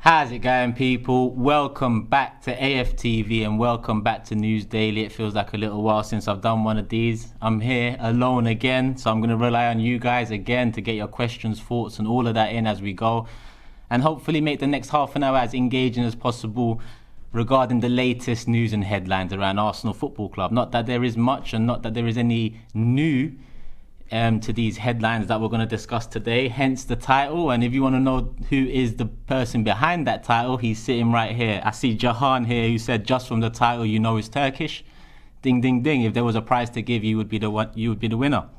How's it going, people? Welcome back to AFTV and welcome back to News Daily. It feels like a little while since I've done one of these. I'm here alone again, so I'm going to rely on you guys again to get your questions, thoughts and all of that in as we go, and hopefully make the next half an hour as engaging as possible regarding the latest news and headlines around Arsenal Football Club. Not that there is much and not that there is any new to these headlines that we're going to discuss today, hence the title. And if you want to know who is the person behind that title, he's sitting right here. I see Jahan here, who said just from the title you know he's Turkish. Ding ding ding. If there was a prize to give, you would be the winner.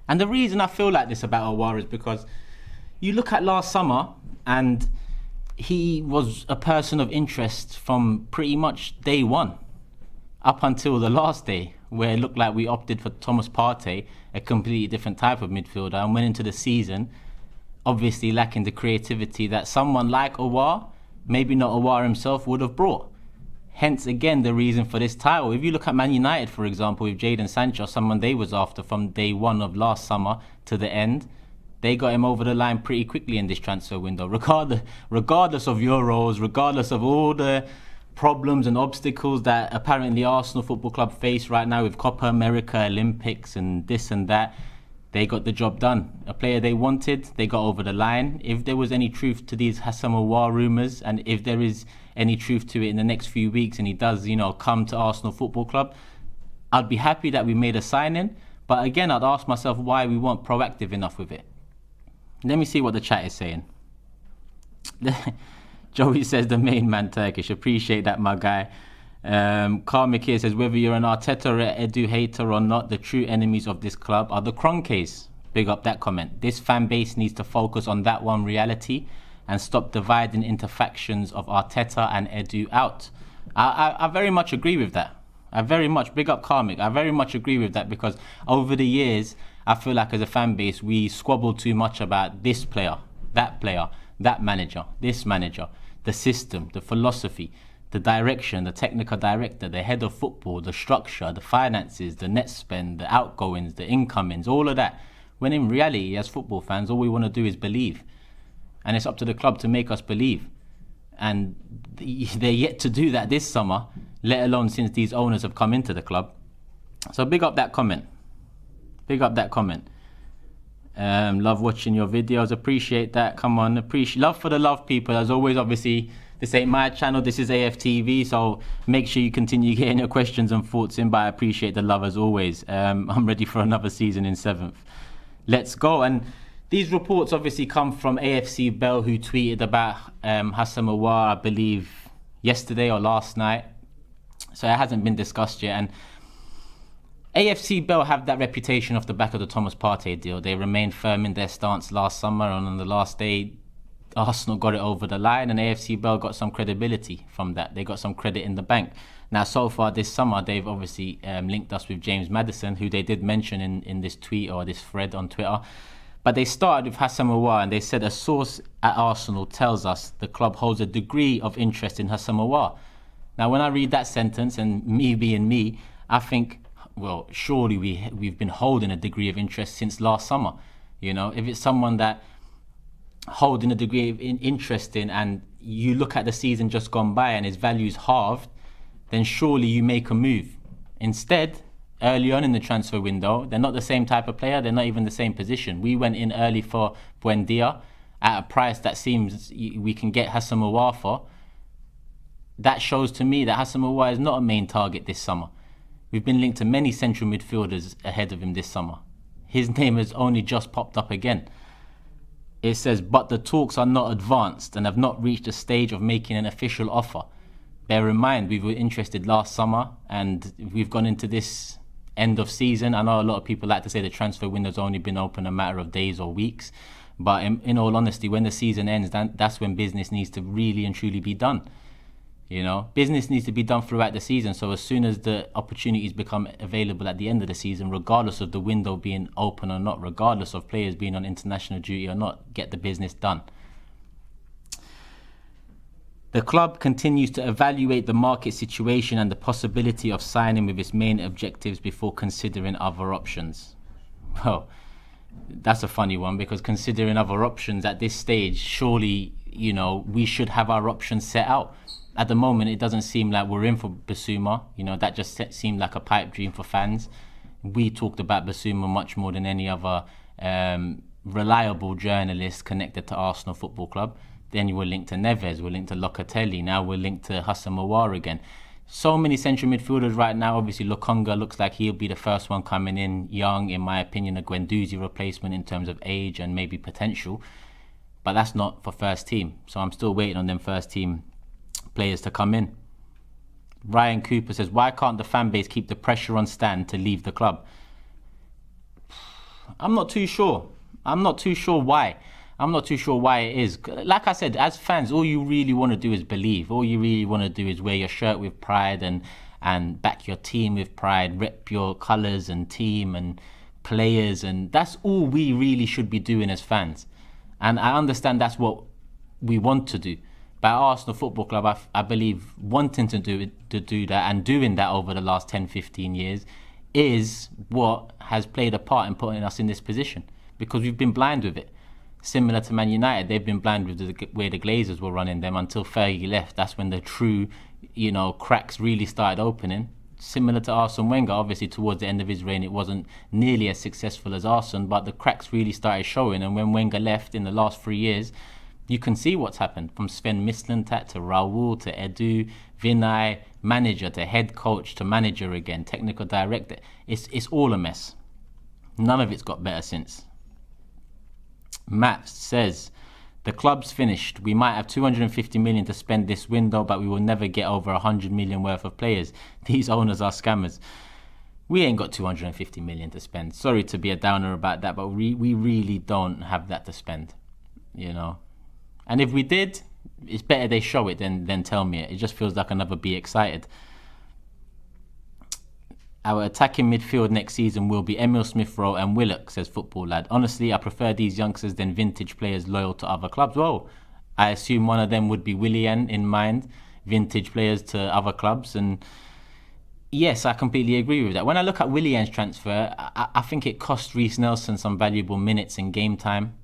And the reason I feel like this about Aouar is because you look at last summer and he was a person of interest from pretty much day one up until the last day, where it looked like we opted for Thomas Partey, a completely different type of midfielder, and went into the season obviously lacking the creativity that someone like Aouar, maybe not Aouar himself, would have brought. Hence again the reason for this title. If you look at Man United, for example, with Jadon Sancho, someone they was after from day one of last summer to the end, they got him over the line pretty quickly in this transfer window, regardless of Euros, regardless of all the problems and obstacles that apparently Arsenal Football Club face right now with Copa America, Olympics and this and that. They got the job done. A player they wanted, they got over the line. If there was any truth to these Houssem Aouar rumours, and if there is any truth to it in the next few weeks and he does, come to Arsenal Football Club, I'd be happy that we made a signing. But again, I'd ask myself why we weren't proactive enough with it. Let me see what the chat is saying. Joey says the main man Turkish. Appreciate that, my guy. Karmik here says, whether you're an Arteta or Edu hater or not, the true enemies of this club are the Kroenkes. Big up that comment. This fan base needs to focus on that one reality and stop dividing into factions of Arteta and Edu out. I very much agree with that. Big up Karmik. I very much agree with that, because over the years, I feel like as a fan base, we squabble too much about this player, that manager, this manager, the system, the philosophy, the direction, the technical director, the head of football, the structure, the finances, the net spend, the outgoings, the incomings, all of that. When in reality, as football fans, all we want to do is believe. And it's up to the club to make us believe. And they're yet to do that this summer, let alone since these owners have come into the club. So big up that comment. Love watching your videos. Appreciate that. Come on, love for the love, people. As always, obviously, this ain't my channel. This is AFTV. So make sure you continue getting your questions and thoughts in. But I appreciate the love as always. I'm ready for another season in 7th. Let's go. And these reports obviously come from AFC Bell, who tweeted about Houssem Aouar, I believe, yesterday or last night. So it hasn't been discussed yet. And AFC Bell have that reputation off the back of the Thomas Partey deal. They remained firm in their stance last summer, and on the last day, Arsenal got it over the line, and AFC Bell got some credibility from that. They got some credit in the bank. Now, so far this summer, they've obviously linked us with James Maddison, who they did mention in this tweet or this thread on Twitter. But they started with Houssem Aouar, and they said a source at Arsenal tells us the club holds a degree of interest in Houssem Aouar. Now, when I read that sentence, and me being me, I think, well, surely we've been holding a degree of interest since last summer. If it's someone that holding a degree of interest in, and you look at the season just gone by and his value's halved, then surely you make a move. Instead, early on in the transfer window, they're not the same type of player, they're not even the same position. We went in early for Buendia at a price that seems we can get Houssem Aouar for. That shows to me that Houssem Aouar is not a main target this summer. We've been linked to many central midfielders ahead of him this summer. His name has only just popped up again. It says, but the talks are not advanced and have not reached a stage of making an official offer. Bear in mind, we were interested last summer and we've gone into this end of season. I know a lot of people like to say the transfer window's only been open a matter of days or weeks. But in all honesty, when the season ends, that's when business needs to really and truly be done. Business needs to be done throughout the season. So as soon as the opportunities become available at the end of the season, regardless of the window being open or not, regardless of players being on international duty or not, get the business done. The club continues to evaluate the market situation and the possibility of signing with its main objectives before considering other options. Well, that's a funny one, because considering other options at this stage, surely we should have our options set out. At the moment, it doesn't seem like we're in for Basuma. That just seemed like a pipe dream for fans. We talked about Basuma much more than any other reliable journalist connected to Arsenal Football Club. Then you were linked to Neves, we're linked to Locatelli, now we're linked to Hassan Aouar again. So many central midfielders right now. Obviously, Lokonga looks like he'll be the first one coming in, young, in my opinion, a Guendouzi replacement in terms of age and maybe potential. But that's not for first team. So I'm still waiting on them first team players to come in. Ryan Cooper says, why can't the fan base keep the pressure on Stan to leave the club? I'm not too sure. I'm not too sure why it is. Like I said, as fans, all you really want to do is believe. All you really want to do is wear your shirt with pride and back your team with pride, rep your colours and team and players, and that's all we really should be doing as fans. And I understand that's what we want to do. But Arsenal Football Club, I believe, wanting to do that and doing that over the last 10, 15 years is what has played a part in putting us in this position, because we've been blind with it. Similar to Man United, they've been blind with the way the Glazers were running them until Fergie left. That's when the true, cracks really started opening. Similar to Arsene Wenger, obviously towards the end of his reign, it wasn't nearly as successful as Arsene, but the cracks really started showing. And when Wenger left in the last 3 years, you can see what's happened. From Sven Mislintat to Raul to Edu, Vinay, manager to head coach to manager again, technical director. It's all a mess. None of it's got better since. Matt says, the club's finished. We might have 250 million to spend this window, but we will never get over 100 million worth of players. These owners are scammers. We ain't got 250 million to spend. Sorry to be a downer about that, but we really don't have that to spend, And if we did, it's better they show it than tell me it. It just feels like I'll never be excited. Our attacking midfield next season will be Emil Smith-Rowe and Willock, says Football Lad. Honestly, I prefer these youngsters than vintage players loyal to other clubs. Well, I assume one of them would be Willian in mind, vintage players to other clubs. And yes, I completely agree with that. When I look at Willian's transfer, I think it cost Reece Nelson some valuable minutes in game time.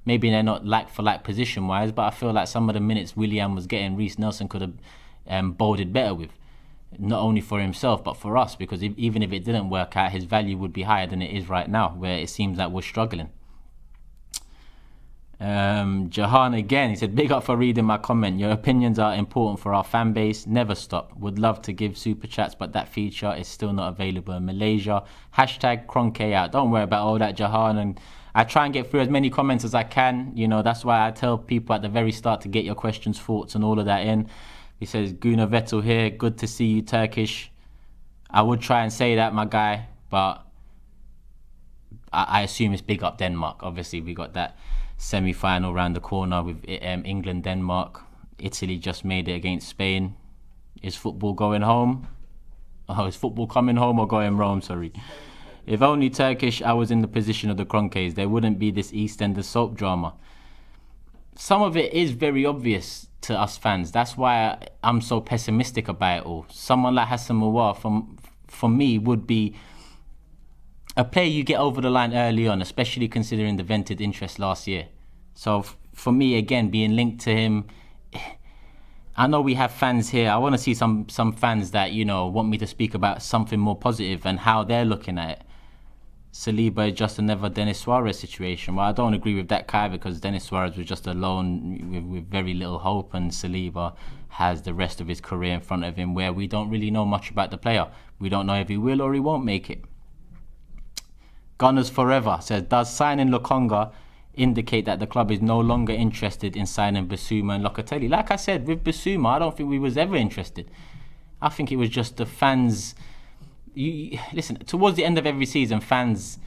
Maybe they're not like-for-like position-wise, but I feel like some of the minutes Willian was getting, Reece Nelson could have bolded better with. Not only for himself, but for us, because even if it didn't work out, his value would be higher than it is right now, where it seems like we're struggling. Jahan again, he said, big up for reading my comment. Your opinions are important for our fan base. Never stop. Would love to give super chats, but that feature is still not available in Malaysia. Hashtag Kroenke out. Don't worry about all that, Jahan. And I try and get through as many comments as I can. That's why I tell people at the very start to get your questions, thoughts, and all of that in. He says, Gunnar Vettel here, good to see you, Turkish. I would try and say that, my guy, but I assume it's big up Denmark. Obviously, we got that semi-final around the corner with England, Denmark. Italy just made it against Spain. Is football going home? Oh, is football coming home or going Rome? Sorry. If only Turkish, I was in the position of the Kroenkes, there wouldn't be this EastEnders soap drama. Some of it is very obvious to us fans. That's why I'm so pessimistic about it all. Someone like Hassan Aouar, for me, would be a player you get over the line early on, especially considering the vented interest last year. So for me, again, being linked to him, I know we have fans here. I want to see some fans that, want me to speak about something more positive and how they're looking at it. Saliba is just another Denis Suarez situation. Well, I don't agree with that, Kai, because Denis Suarez was just alone with very little hope, and Saliba has the rest of his career in front of him where we don't really know much about the player. We don't know if he will or he won't make it. Gunners Forever says, does signing Lokonga indicate that the club is no longer interested in signing Basuma and Locatelli? Like I said, with Basuma, I don't think we was ever interested. I think it was just the fans... listen, towards the end of every season, fans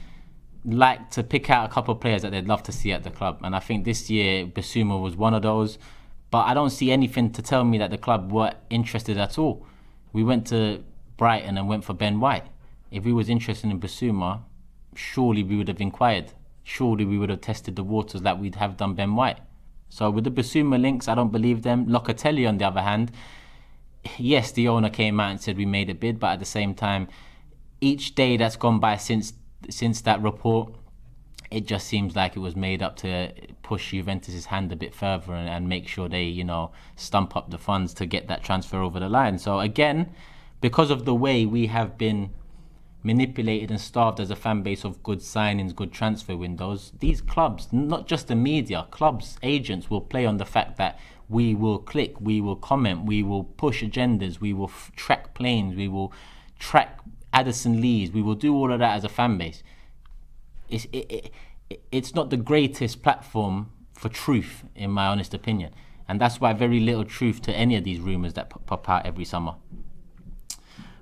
like to pick out a couple of players that they'd love to see at the club. And I think this year, Basuma was one of those. But I don't see anything to tell me that the club were interested at all. We went to Brighton and went for Ben White. If we was interested in Basuma, surely we would have inquired. Surely we would have tested the waters like we'd have done Ben White. So with the Basuma links, I don't believe them. Locatelli, on the other hand, yes, the owner came out and said we made a bid, but at the same time, each day that's gone by since that report, it just seems like it was made up to push Juventus's hand a bit further and make sure they, you know, stump up the funds to get that transfer over the line. So again, because of the way we have been manipulated and starved as a fan base of good signings, good transfer windows, these clubs, not just the media, clubs, agents will play on the fact that we will click, we will comment, we will push agendas, we will track planes, we will track Addison Lees, we will do all of that as a fan base. It's not the greatest platform for truth, in my honest opinion. And that's why very little truth to any of these rumours that pop out every summer.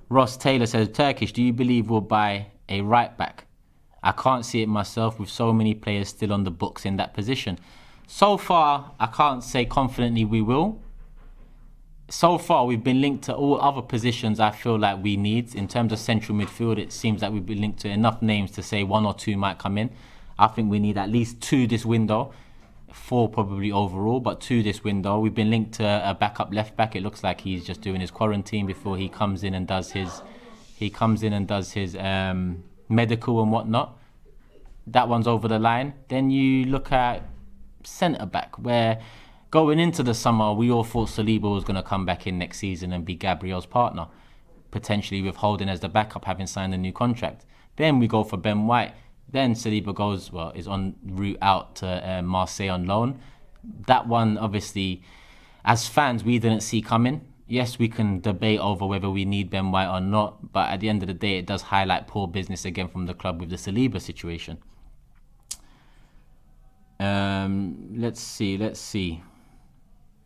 Ross Taylor says, Turkish, do you believe we'll buy a right back? I can't see it myself with so many players still on the books in that position. So far, I can't say confidently we will. So far, we've been linked to all other positions I feel like we need. In terms of central midfield, it seems like we've been linked to enough names to say 1 or 2 might come in. I think we need at least 2 this window. 4 probably overall, but 2 this window. We've been linked to a backup left back. It looks like he's just doing his quarantine before he comes in and does his medical and whatnot. That one's over the line. Then you look at centre back, where going into the summer we all thought Saliba was going to come back in next season and be Gabriel's partner, potentially with Holding as the backup, having signed a new contract. Then we go for Ben White. Then Saliba is en route out to Marseille on loan. That one, obviously, as fans, we didn't see coming. Yes, we can debate over whether we need Ben White or not, but at the end of the day, it does highlight poor business again from the club with the Saliba situation. Let's see.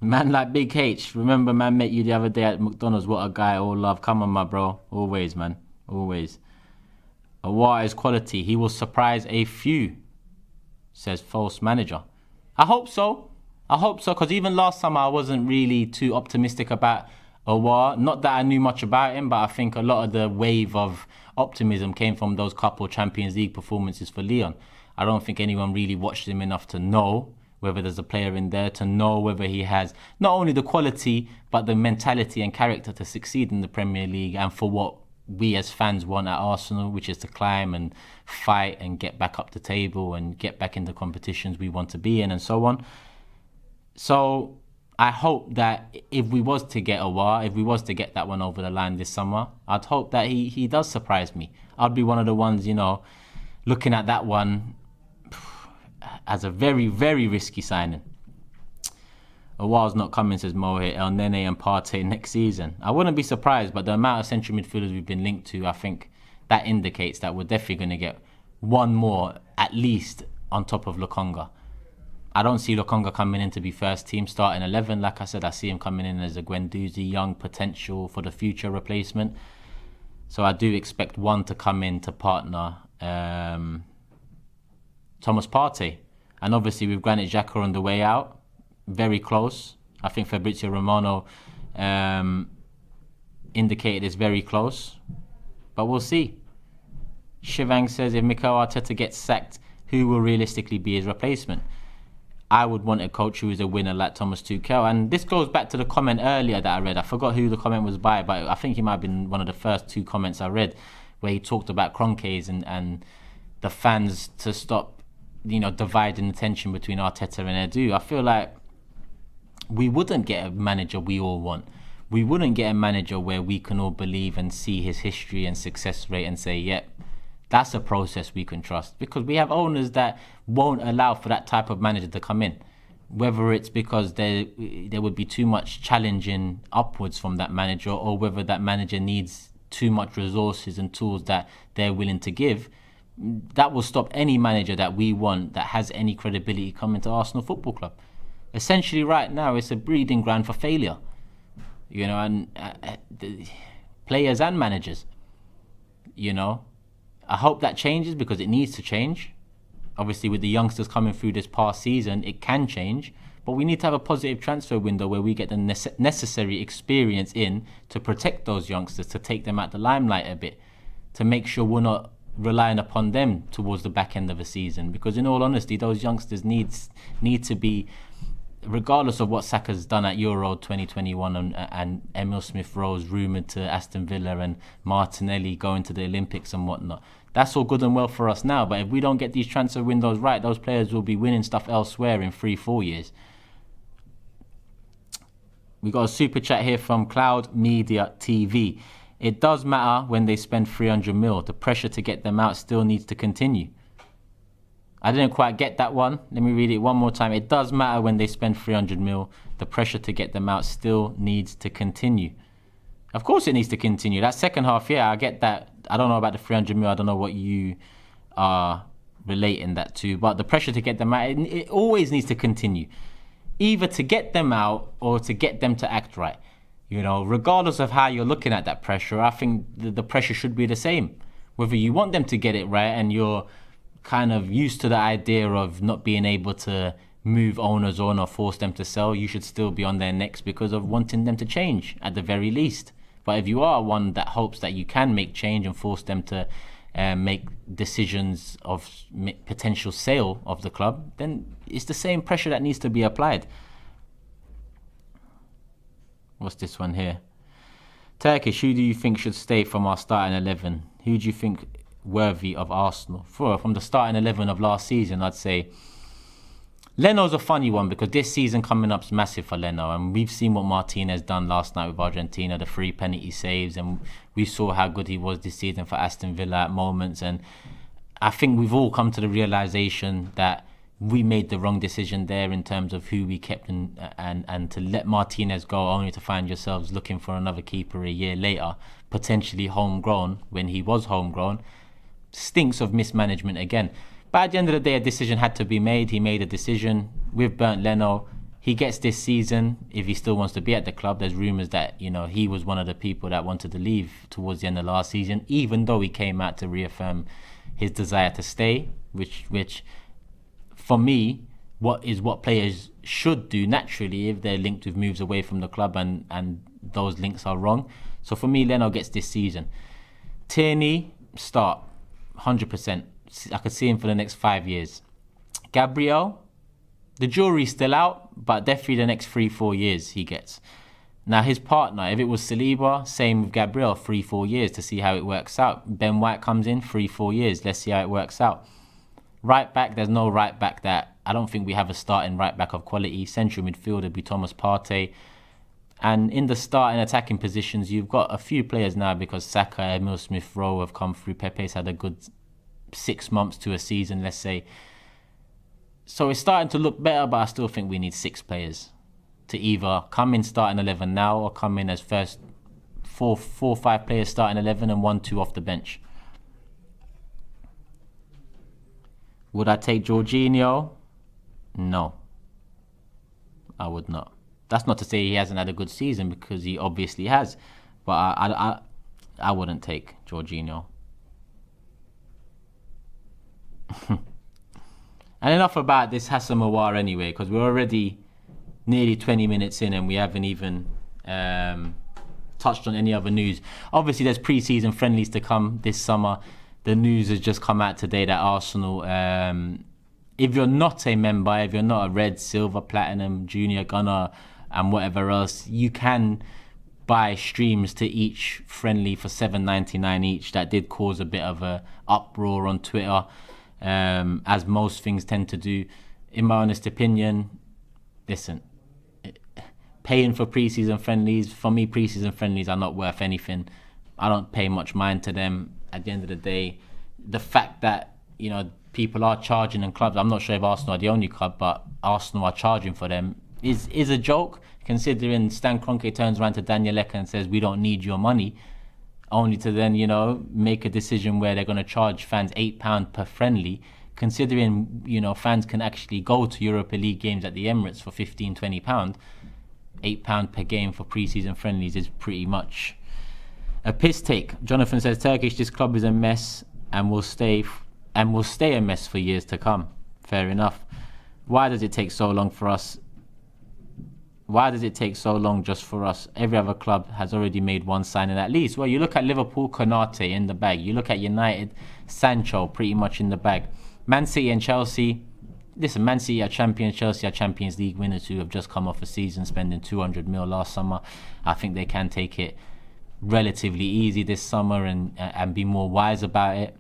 Man like Big H, remember man met you the other day at McDonald's. What a guy, all love. Come on, my bro. Always, man. Always. Aouar is quality. He will surprise a few, says false manager. I hope so, because even last summer I wasn't really too optimistic about Aouar. Not that I knew much about him, but I think a lot of the wave of optimism came from those couple Champions League performances for Lyon. I don't think anyone really watched him enough to know whether there's a player in there, to know whether he has not only the quality, but the mentality and character to succeed in the Premier League and for what we as fans want at Arsenal, which is to climb and fight and get back up the table and get back into competitions we want to be in and so on. So I hope that if we was to get Aouar, if we was to get that one over the line this summer, I'd hope that he does surprise me. I'd be one of the ones, looking at that one as a very, very risky signing. Aouar's not coming, says Mohit. El Nene and Partey next season. I wouldn't be surprised, but the amount of central midfielders we've been linked to, I think that indicates that we're definitely going to get one more, at least, on top of Lokonga. I don't see Lokonga coming in to be first team, starting 11. Like I said, I see him coming in as a Guendouzi, young potential for the future replacement. So I do expect one to come in to partner Thomas Partey. And obviously with Granit Xhaka on the way out, very close. I think Fabrizio Romano indicated it's very close. But we'll see. Shivang says, if Mikel Arteta gets sacked, who will realistically be his replacement? I would want a coach who is a winner like Thomas Tuchel. And this goes back to the comment earlier that I read. I forgot who the comment was by, but I think he might have been one of the first 2 comments I read, where he talked about Kroenkes and the fans to stop, dividing the tension between Arteta and Edu. I feel like we wouldn't get a manager we all want. We wouldn't get a manager where we can all believe and see his history and success rate and say, yep, that's a process we can trust. Because we have owners that won't allow for that type of manager to come in. Whether it's because there would be too much challenging upwards from that manager, or whether that manager needs too much resources and tools that they're willing to give, that will stop any manager that we want that has any credibility coming to Arsenal Football Club. Essentially right now it's a breeding ground for failure, and players and managers. I hope that changes, because it needs to change. Obviously with the youngsters coming through this past season, it can change, but we need to have a positive transfer window where we get the necessary experience in to protect those youngsters, to take them out the limelight a bit, to make sure we're not relying upon them towards the back end of the season. Because in all honesty, those youngsters need to be, regardless of what Saka's done at Euro 2021 and Emil Smith-Rowe's rumoured to Aston Villa and Martinelli going to the Olympics and whatnot, That's all good and well for us now, but if we don't get these transfer windows right, those players will be winning stuff elsewhere in 3-4 years. We got a super chat here from Cloud Media TV. It does matter when they spend 300 mil. The pressure to get them out still needs to continue. I didn't quite get that one. Let me read it one more time. It does matter when they spend 300 mil. The pressure to get them out still needs to continue. Of course it needs to continue. That second half, yeah, I get that. I don't know about the 300 mil. I don't know what you are relating that to. But the pressure to get them out, it always needs to continue. Either to get them out or to get them to act right. You know, regardless of how you're looking at that pressure, I think the pressure should be the same. Whether you want them to get it right and you're kind of used to the idea of not being able to move owners on or force them to sell, you should still be on their necks because of wanting them to change at the very least. But if you are one that hopes that you can make change and force them to make decisions of potential sale of the club, then it's the same pressure that needs to be applied. What's this one here? Turkish, who do you think should stay from our starting 11? Who do you think worthy of Arsenal? From the starting 11 of last season, I'd say Leno's a funny one because this season coming up's massive for Leno, and we've seen what Martinez done last night with Argentina, the 3 penalty saves, and we saw how good he was this season for Aston Villa at moments. And I think we've all come to the realization that we made the wrong decision there in terms of who we kept, and to let Martinez go only to find yourselves looking for another keeper a year later, potentially homegrown when he was homegrown, stinks of mismanagement again. But at the end of the day, a decision had to be made. He made a decision. We've burnt Leno. He gets this season if he still wants to be at the club. There's rumours that, you know, he was one of the people that wanted to leave towards the end of last season, even though he came out to reaffirm his desire to stay, which for me, what players should do naturally if they're linked with moves away from the club and those links are wrong. So for me, Leno gets this season. Tierney, start, 100%. I could see him for the next 5 years. Gabriel, the jury's still out, but definitely the next 3-4 years he gets. Now his partner, if it was Saliba, same with Gabriel, 3-4 years to see how it works out. Ben White comes in, 3-4 years, let's see how it works out. Right back, there's no right back that, I don't think we have a starting right back of quality. Central midfielder would be Thomas Partey. And in the starting attacking positions, you've got a few players now because Saka, Emil Smith-Rowe have come through. Pepe's had a good 6 months to a season, let's say. So it's starting to look better, but I still think we need 6 players to either come in starting 11 now or come in as first 4 or 5 players starting 11 and 1-2 off the bench. Would I take Jorginho? No, I would not. That's not to say he hasn't had a good season, because he obviously has, but I wouldn't take Jorginho. And enough about this Hassan Aouar anyway, because we're already nearly 20 minutes in and we haven't even touched on any other news. Obviously there's pre-season friendlies to come this summer. The news has just come out today that Arsenal, if you're not a member, if you're not a red, silver, platinum, junior, gunner and whatever else, you can buy streams to each friendly for $7.99 each. That did cause a bit of a uproar on Twitter, as most things tend to do. In my honest opinion, listen, paying for pre-season friendlies, for me pre-season friendlies are not worth anything. I don't pay much mind to them. At the end of the day, the fact that, you know, people are charging in clubs, I'm not sure if Arsenal are the only club, but Arsenal are charging for them, is a joke, considering Stan Kroenke turns around to Daniel Lecter and says, we don't need your money, only to then, you know, make a decision where they're going to charge fans £8 per friendly, considering, you know, fans can actually go to Europa League games at the Emirates for £15-20. £8 per game for pre-season friendlies is pretty much a piss take. Jonathan says, Turkish, this club is a mess and will stay a mess for years to come. Fair enough. Why does it take so long for us? Why does it take so long just for us? Every other club has already made one signing at least. Well, you look at Liverpool, Konate in the bag. You look at United, Sancho pretty much in the bag. Man City and Chelsea. Listen, Man City are champions, Chelsea are Champions League winners who have just come off a season spending 200 mil last summer. I think they can take it relatively easy this summer and be more wise about it.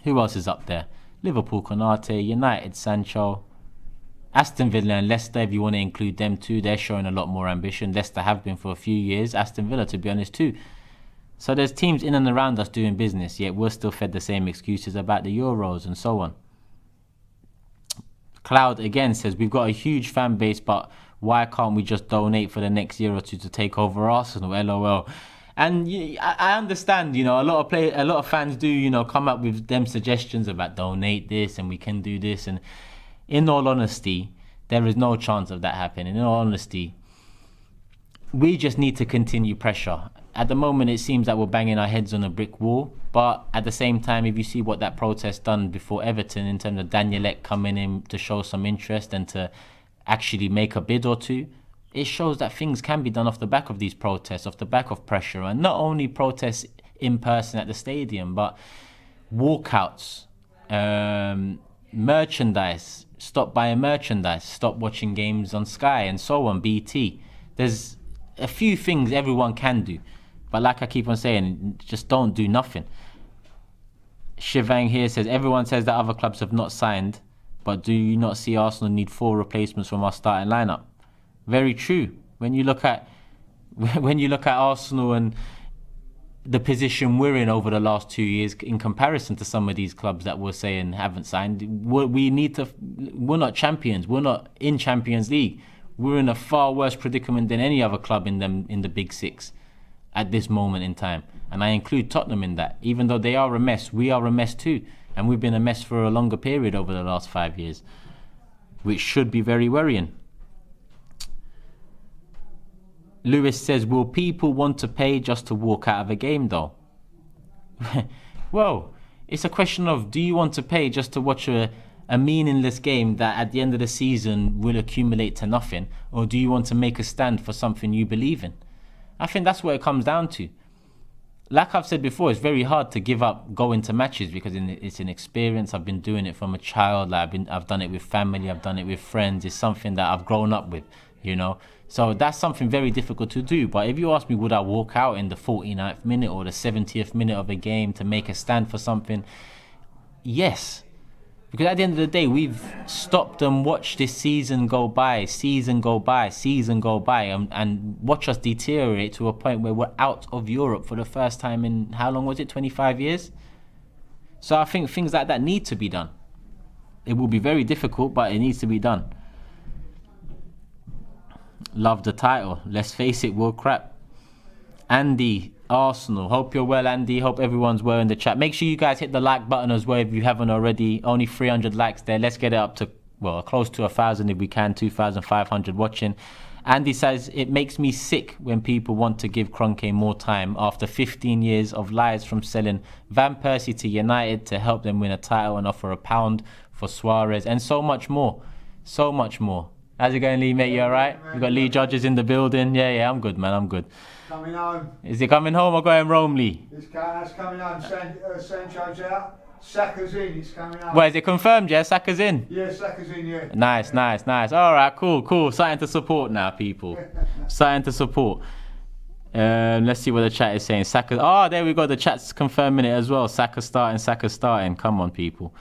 Who else is up there? Liverpool, Konate, United, Sancho, Aston Villa and Leicester, if you want to include them too. They're showing a lot more ambition. Leicester have been for a few years. Aston Villa, to be honest, too. So there's teams in and around us doing business, yet we're still fed the same excuses about the Euros and so on. Cloud again says, we've got a huge fan base, but why can't we just donate for the next year or two to take over Arsenal? LOL. And I understand, a lot of fans do, come up with them suggestions about donate this and we can do this. And in all honesty, there is no chance of that happening. In all honesty, we just need to continue pressure. At the moment, it seems that we're banging our heads on a brick wall. But at the same time, if you see what that protest done before Everton in terms of Daniel Ek coming in to show some interest and to actually make a bid or two, it shows that things can be done off the back of these protests, off the back of pressure. And not only protests in person at the stadium, but walkouts, merchandise, stop buying merchandise, stop watching games on Sky and so on, BT. There's a few things everyone can do. But like I keep on saying, just don't do nothing. Shivang here says, everyone says that other clubs have not signed, but do you not see Arsenal need 4 replacements from our starting lineup? Very true. When you look at Arsenal and the position we're in over the last 2 years in comparison to some of these clubs that we're saying haven't signed, we're not champions. We're not in Champions League. We're in a far worse predicament than any other club in the Big Six at this moment in time. And I include Tottenham in that. Even though they are a mess, we are a mess too. And we've been a mess for a longer period over the last 5 years, which should be very worrying. Lewis says, will people want to pay just to walk out of a game though? Well, it's a question of, do you want to pay just to watch a meaningless game that at the end of the season will accumulate to nothing? Or do you want to make a stand for something you believe in? I think that's what it comes down to. Like I've said before, it's very hard to give up going to matches because it's an experience. I've been doing it from a child. I've done it with family. I've done it with friends. It's something that I've grown up with, So that's something very difficult to do. But if you ask me, would I walk out in the 49th minute or the 70th minute of a game to make a stand for something? Yes. Because at the end of the day, we've stopped and watched this season go by, and watch us deteriorate to a point where we're out of Europe for the first time in, how long was it, 25 years? So I think things like that need to be done. It will be very difficult, but it needs to be done. Love the title. Let's face it, we're crap. Andy, Arsenal. Hope you're well, Andy. Hope everyone's well in the chat. Make sure you guys hit the like button as well if you haven't already. Only 300 likes there. Let's get it up to, close to 1,000 if we can. 2,500 watching. Andy says, it makes me sick when people want to give Kroenke more time after 15 years of lies from selling Van Persie to United to help them win a title and offer £1 for Suarez and so much more. So much more. How's it going, Lee, mate? You all right? We got Lee Judges in the building. Yeah, I'm good, man. I'm good. Coming home. Is he coming home or going Rome, Lee? It's coming home. Sancho's out. Saka's in. It's coming home. Well, is it confirmed, yeah? Saka's in? Yeah, Saka's in, yeah. Nice. All right, cool. Something to support now, people. Something to support. Let's see what the chat is saying. Saka. Oh, there we go. The chat's confirming it as well. Saka's starting. Come on, people.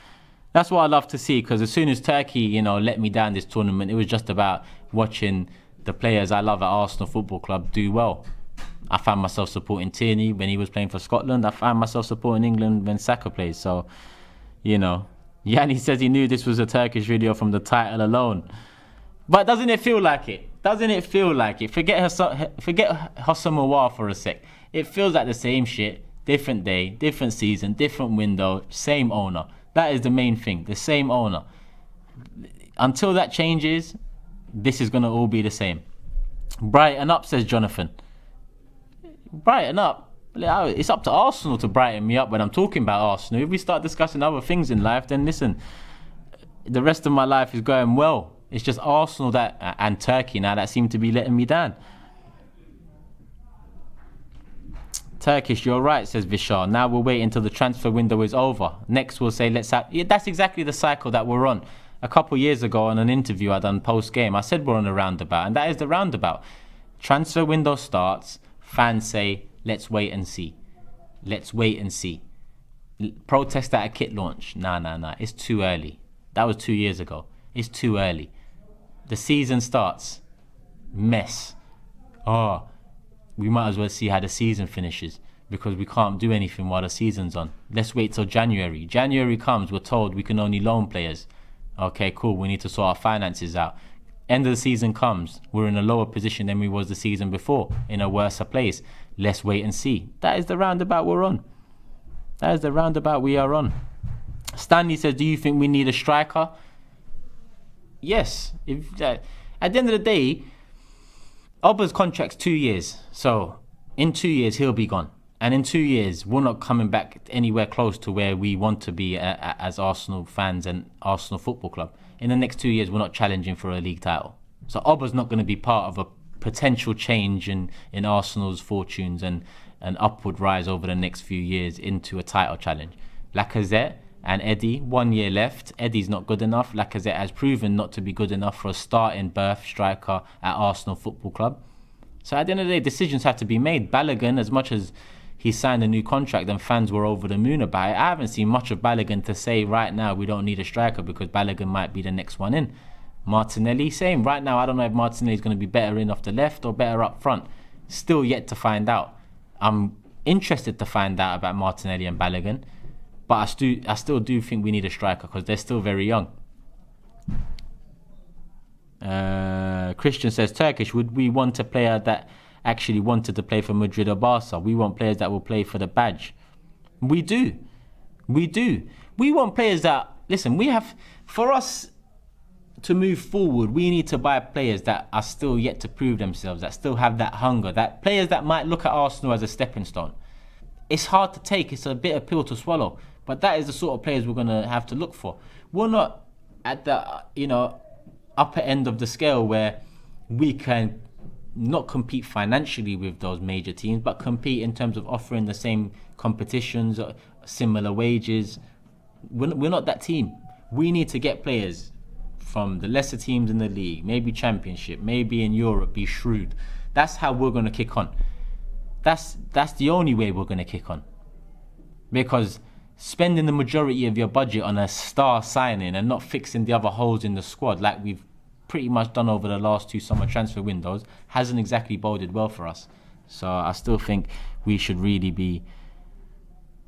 That's what I love to see, because as soon as Turkey, let me down this tournament, it was just about watching the players I love at Arsenal Football Club do well. I found myself supporting Tierney when he was playing for Scotland. I found myself supporting England when Saka plays. So, Yanni says he knew this was a Turkish video from the title alone. But doesn't it feel like it? Forget Hossam Aouar for a sec. It feels like the same shit. Different day, different season, different window, same owner. That is the main thing, the same owner. Until that changes, this is going to all be the same. Brighten up, says Jonathan. Brighten up? It's up to Arsenal to brighten me up when I'm talking about Arsenal. If we start discussing other things in life, then listen, the rest of my life is going well. It's just Arsenal and Turkey now that seem to be letting me down. Turkish, you're right, says Vishal. Now we'll wait until the transfer window is over. Next we'll say that's exactly the cycle that we're on. A couple of years ago on an interview I done post-game, I said we're on a roundabout, and that is the roundabout. Transfer window starts, fans say, let's wait and see. Protest at a kit launch. Nah. It's too early. That was 2 years ago. It's too early. The season starts. Mess. We might as well see how the season finishes because we can't do anything while the season's on. Let's wait till January. January comes, we're told we can only loan players. Okay, cool. We need to sort our finances out. End of the season comes, we're in a lower position than we was the season before, in a worse place. Let's wait and see. That is the roundabout we're on. That is the roundabout we are on. Stanley says, do you think we need a striker? Yes. At the end of the day, Oba's contract's 2 years. So in 2 years, he'll be gone. And in 2 years, we're not coming back anywhere close to where we want to be as Arsenal fans and Arsenal Football Club. In the next 2 years, we're not challenging for a league title. So Oba's not going to be part of a potential change in Arsenal's fortunes and an upward rise over the next few years into a title challenge. Lacazette and Eddie, 1 year left. Eddie's not good enough. Lacazette has proven not to be good enough for a starting berth striker at Arsenal Football Club. So at the end of the day, decisions have to be made. Balogun, as much as he signed a new contract and fans were over the moon about it, I haven't seen much of Balogun to say right now we don't need a striker because Balogun might be the next one in. Martinelli, same. Right now, I don't know if Martinelli's going to be better in off the left or better up front. Still yet to find out. I'm interested to find out about Martinelli and Balogun, but I still do think we need a striker because they're still very young. Christian says, Turkish, would we want a player that actually wanted to play for Madrid or Barca? We want players that will play for the badge. We do. We want players that, listen, for us to move forward, we need to buy players that are still yet to prove themselves, that still have that hunger, that players that might look at Arsenal as a stepping stone. It's hard to take, it's a bitter pill to swallow, but that is the sort of players we're going to have to look for. We're not at the, upper end of the scale where we can not compete financially with those major teams, but compete in terms of offering the same competitions, similar wages. We're not that team. We need to get players from the lesser teams in the league, maybe Championship, maybe in Europe, be shrewd. That's how we're going to kick on. That's the only way we're going to kick on. Because spending the majority of your budget on a star signing and not fixing the other holes in the squad like we've pretty much done over the last two summer transfer windows hasn't exactly boded well for us. So I still think we should really be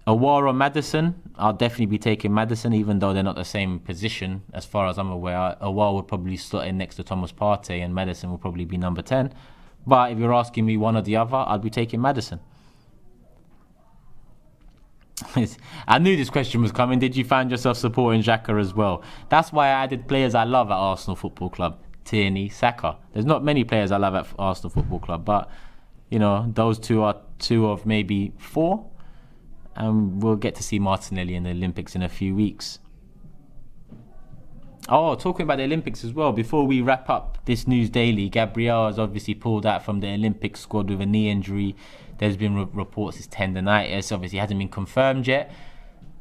Aouar or Maddison. I'll definitely be taking Maddison, even though they're not the same position as far as I'm aware. Aouar would probably slot in next to Thomas Partey and Maddison will probably be number 10. But if you're asking me one or the other, I'd be taking Maddison. I knew this question was coming. Did you find yourself supporting Xhaka as well? That's why I added players I love at Arsenal Football Club. Tierney, Saka. There's not many players I love at Arsenal Football Club, but those two are two of maybe four. And we'll get to see Martinelli in the Olympics in a few weeks. Oh, talking about the Olympics as well, before we wrap up this news daily, Gabriel has obviously pulled out from the Olympic squad with a knee injury. There's been reports it's tendonitis. Obviously, it hasn't been confirmed yet.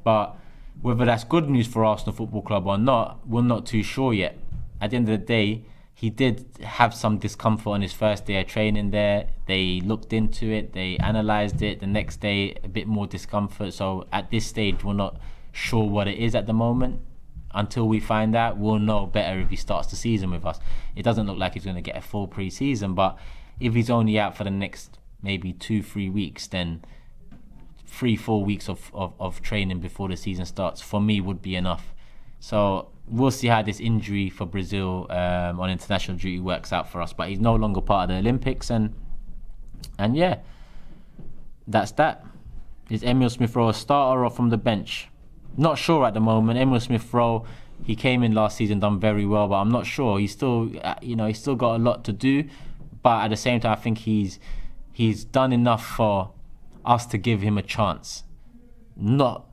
But whether that's good news for Arsenal Football Club or not, we're not too sure yet. At the end of the day, he did have some discomfort on his first day of training there. They looked into it, they analysed it. The next day, a bit more discomfort. So at this stage, we're not sure what it is at the moment. Until we find out, we'll know better if he starts the season with us. It doesn't look like he's going to get a full pre-season, but if he's only out for the next maybe 2-3 weeks, then 3-4 weeks of training before the season starts, for me, would be enough. So we'll see how this injury for Brazil on international duty works out for us. But he's no longer part of the Olympics, and yeah, that's that. Is Emile Smith-Rowe a starter or from the bench? Not sure at the moment. Emile Smith-Rowe, he came in last season, done very well, but I'm not sure. He's still, he's still got a lot to do. But at the same time, I think he's done enough for us to give him a chance. Not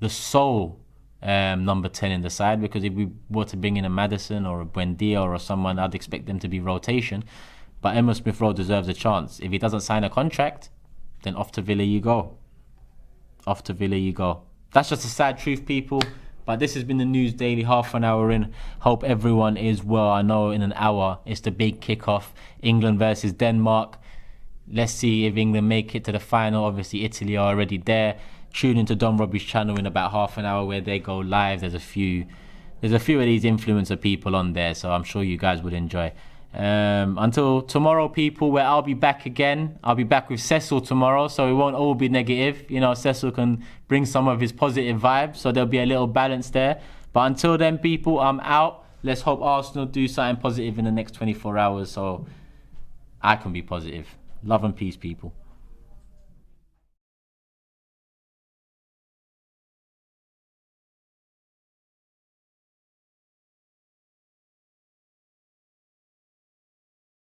the sole number 10 in the side, because if we were to bring in a Maddison or a Buendia or someone, I'd expect them to be rotation. But Emile Smith-Rowe deserves a chance. If he doesn't sign a contract, then off to Villa you go. Off to Villa you go. That's just a sad truth, people. But this has been the News Daily, half an hour in. Hope everyone is well. I know in an hour it's the big kickoff. England versus Denmark. Let's see if England make it to the final. Obviously, Italy are already there. tune into Don Robbie's channel in about half an hour where they go live. There's a few of these influencer people on there, so I'm sure you guys would enjoy. Until tomorrow, people, where I'll be back again. I'll be back with Cecil tomorrow, so it won't all be negative. You know, Cecil can bring some of his positive vibes, so there'll be a little balance there. But until then, people, I'm out. Let's hope Arsenal do something positive in the next 24 hours so I can be positive. Love and peace, people.